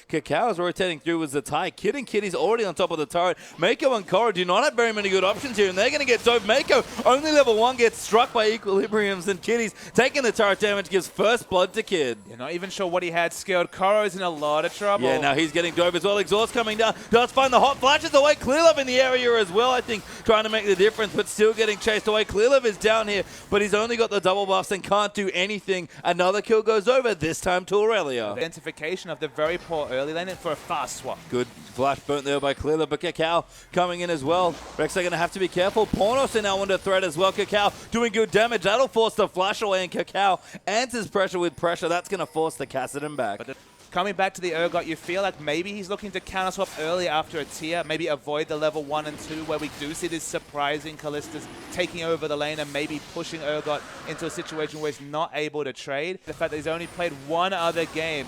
KaKAO is rotating through with ZzItai. Kid and Kitties already on top of the turret. meiko and koroI do not have very many good options here, and they're going to get dove. meiko, only level 1, gets struck by equilibriums, and Kitties taking the turret damage, gives first blood to Kid. You're not even sure what he had skilled. koroI's in a lot of trouble. Yeah, now he's getting dove as well. Exhaust coming down. Does find the hot flashes away. clearlove in the area as well, I think, trying to make the difference, but still getting chased away. clearlove is down here, but he's only got the double buffs and can't do anything. Another kill goes over, this time to Irelia. Identification of the very poor early lane for a fast swap. Good flash burnt there by clearlove, but KaKAO coming in as well. Rek'Sai going to have to be careful. Pawn also now under threat as well. KaKAO doing good damage. That'll force the flash away, and KaKAO answers pressure with pressure. That's going to force the Kassadin back. But coming back to the Urgot, you feel like maybe he's looking to counter swap early after a tier, maybe avoid the level 1 and 2 where we do see this surprising Kalistas taking over the lane and maybe pushing Urgot into a situation where he's not able to trade. The fact that he's only played one other game.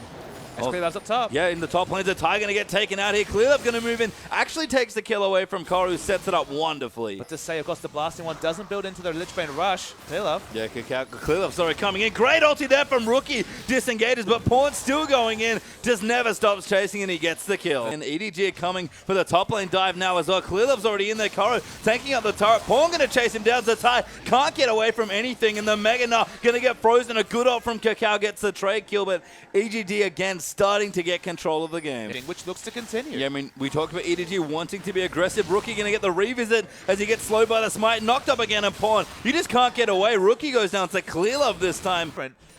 clearlove's up top. Yeah, in the top lane, ZzItai going to get taken out here. clearlove going to move in. Actually takes the kill away from koroI, who sets it up wonderfully. But to say, of course, the blasting one doesn't build into the Lich Bane rush. clearlove. Yeah, clearlove, sorry, coming in. Great ulti there from Rookie. Disengages, but Pawn still going in. Just never stops chasing, and he gets the kill. And EDG coming for the top lane dive now as well. clearlove's already in there. koroI tanking up the turret. Pawn going to chase him down. ZzItai can't get away from anything, and the Mega Gnar going to get frozen. A good ult from KaKAO gets the trade kill, but EDG again starting to get control of the game. Which looks to continue. Yeah, I mean, we talked about EDG wanting to be aggressive. Rookie going to get the revisit as he gets slowed by the smite. Knocked up again, and Pawn, you just can't get away. Rookie goes down to clearlove this time.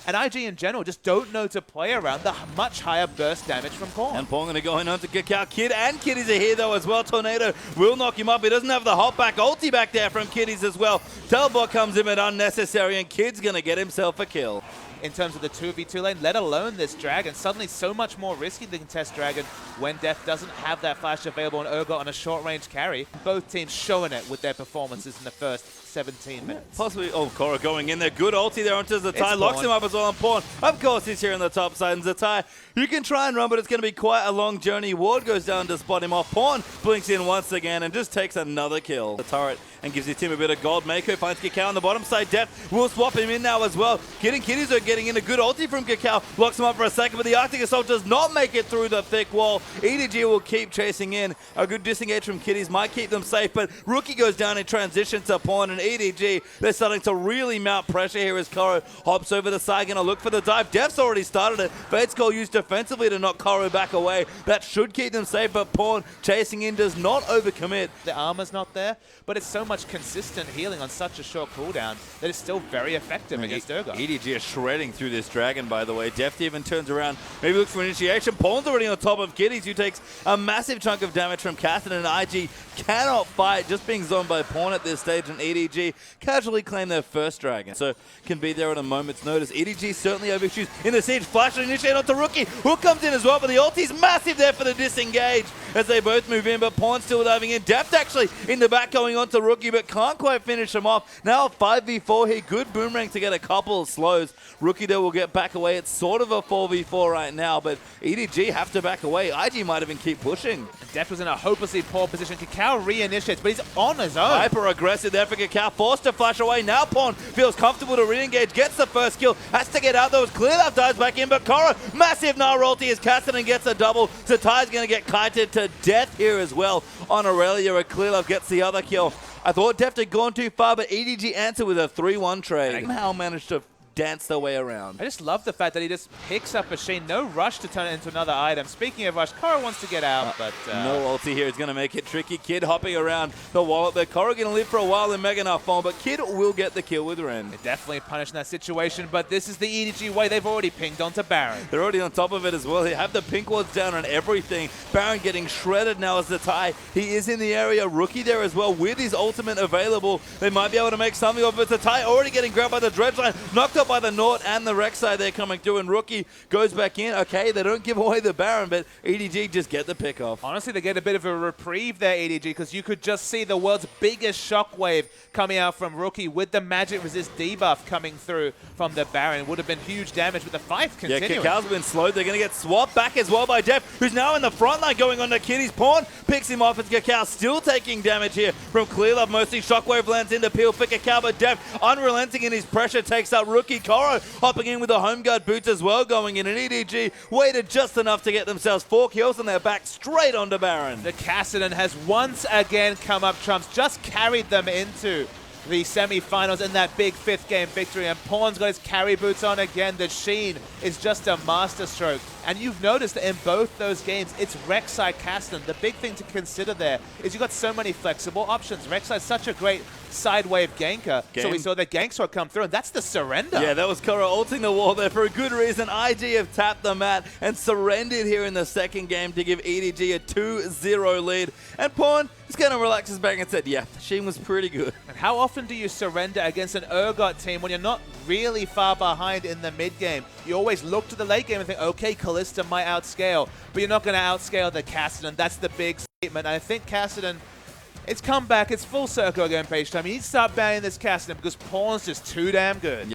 And IG in general just don't know to play around the much higher burst damage from Pawn. And Pawn going to go in on to KaKAO. Kid and Kitties are here though as well. Tornado will knock him up. He doesn't have the hop back. Ulti back there from Kitties as well. Teleport comes in at unnecessary, and Kid's going to get himself a kill. In terms of the 2v2 lane, let alone this Dragon. Suddenly so much more risky than contest Dragon when deft doesn't have that flash available on Urgot on a short-range carry. Both teams showing it with their performances in the first 17 minutes. Possibly, oh, koroI going in there. Good ulti there onto ZzItai. Locks him up as well on Pawn. Of course, he's here on the top side. And ZzItai, you can try and run, but it's going to be quite a long journey. Ward goes down to spot him off. Pawn blinks in once again and just takes another kill. The turret and gives his team a bit of gold. meiko finds KaKAO on the bottom side. deft will swap him in now as well. Kid and Kitties are getting in a good ulti from KaKAO. Locks him up for a second, but the Arctic Assault does not make it through the thick wall. EDG will keep chasing in. A good disengage from Kitties might keep them safe, but Rookie goes down in transition to Pawn, and EDG, they're starting to really mount pressure here as koroI hops over the side, gonna look for the dive. deft's already started it. Fate's Call used defensively to knock koroI back away. That should keep them safe, but Pawn chasing in does not overcommit. The armor's not there, but it's so much consistent healing on such a short cooldown that it's still very effective against Urgot. EDG is shredding through this Dragon, by the way. deft even turns around, maybe looks for initiation. Pawn's already on top of Kitties, who takes a massive chunk of damage from Kassadin, and IG cannot fight, just being zoned by Pawn at this stage, and EDG casually claim their first Dragon, so can be there at a moment's notice. EDG certainly overshoots in the siege. Flash and initiate onto Rookie. Hook comes in as well, but the ulti's massive there for the disengage as they both move in, but Pawn still diving in. deft actually in the back going on to Rookie, but can't quite finish him off. Now 5v4 here. Good boomerang to get a couple of slows. Rookie there will get back away. It's sort of a 4v4 right now, but EDG have to back away. IG might even keep pushing. deft was in a hopelessly poor position. KaKAO re-initiates, but he's on his own. Hyper aggressive there for KaKAO. Forced to flash away. Now Pawn feels comfortable to re-engage. Gets the first kill. Has to get out. Those clearlove dives back in, but koroI, massive Gnar ulti as Kassadin gets a double. ZzItai's going to get kited to death here as well on Irelia, where clearlove gets the other kill. I thought deft had gone too far, but EDG answered with a 3-1 trade. Somehow managed to dance their way around. I just love the fact that he just picks up a Sheen. No rush to turn it into another item. Speaking of rush, koroI wants to get out, but... no ulti here is going to make it tricky. Kid hopping around the wall there. koroI going to live for a while in Mega Gnar form, but Kid will get the kill with Ren. They're definitely punishing that situation, but this is the EDG way. They've already pinged onto Baron. They're already on top of it as well. They have the pink wards down on everything. Baron getting shredded now as ZzItai. He is in the area. Rookie there as well with his ultimate available. They might be able to make something of it. ZzItai already getting grabbed by the dredge line. Knocked up by the Nord and the Rek'Sai there coming through, and Rookie goes back in. Okay, they don't give away the Baron, but EDG just get the pick off. Honestly, they get a bit of a reprieve there, EDG, because you could just see the world's biggest shockwave coming out from Rookie with the magic resist debuff coming through from the Baron. Would have been huge damage with the fight continuing. Yeah, KaKAO's been slowed. They're going to get swapped back as well by deft, who's now in the front line going on to Kitties. Pawn picks him off as KaKAO still taking damage here from clearlove. Mostly shockwave lands into peel for KaKAO, but deft unrelenting in his pressure takes out Rookie. rookie koroI hopping in with the home guard boots as well going in. And EDG waited just enough to get themselves 4 kills and they're back straight onto Baron. The Kassadin has once again come up trumps, just carried them into the semi-finals in that big 5th game victory, and Pawn's got his carry boots on again. The sheen is just a masterstroke, and you've noticed that in both those games, it's Rek'Sai Kassadin. The big thing to consider there is you've got so many flexible options. Rek'Sai is such a great side wave ganker, so we saw the gank sword come through, and that's the surrender. Yeah, that was koroI ulting the wall there for a good reason. IG have tapped the mat and surrendered here in the second game to give EDG a 2-0 lead, and Pawn just kind of relaxed his back and said, yeah, the sheen was pretty good. And how often do you surrender against an Urgot team when you're not really far behind in the mid game? You always look to the late game and think, okay, Kalista might outscale, but you're not going to outscale the Kassadin. That's the big statement. And I think Kassadin, it's come back, it's full circle again, Page Time. You need to start banning this Kassadin because Pawn's just too damn good.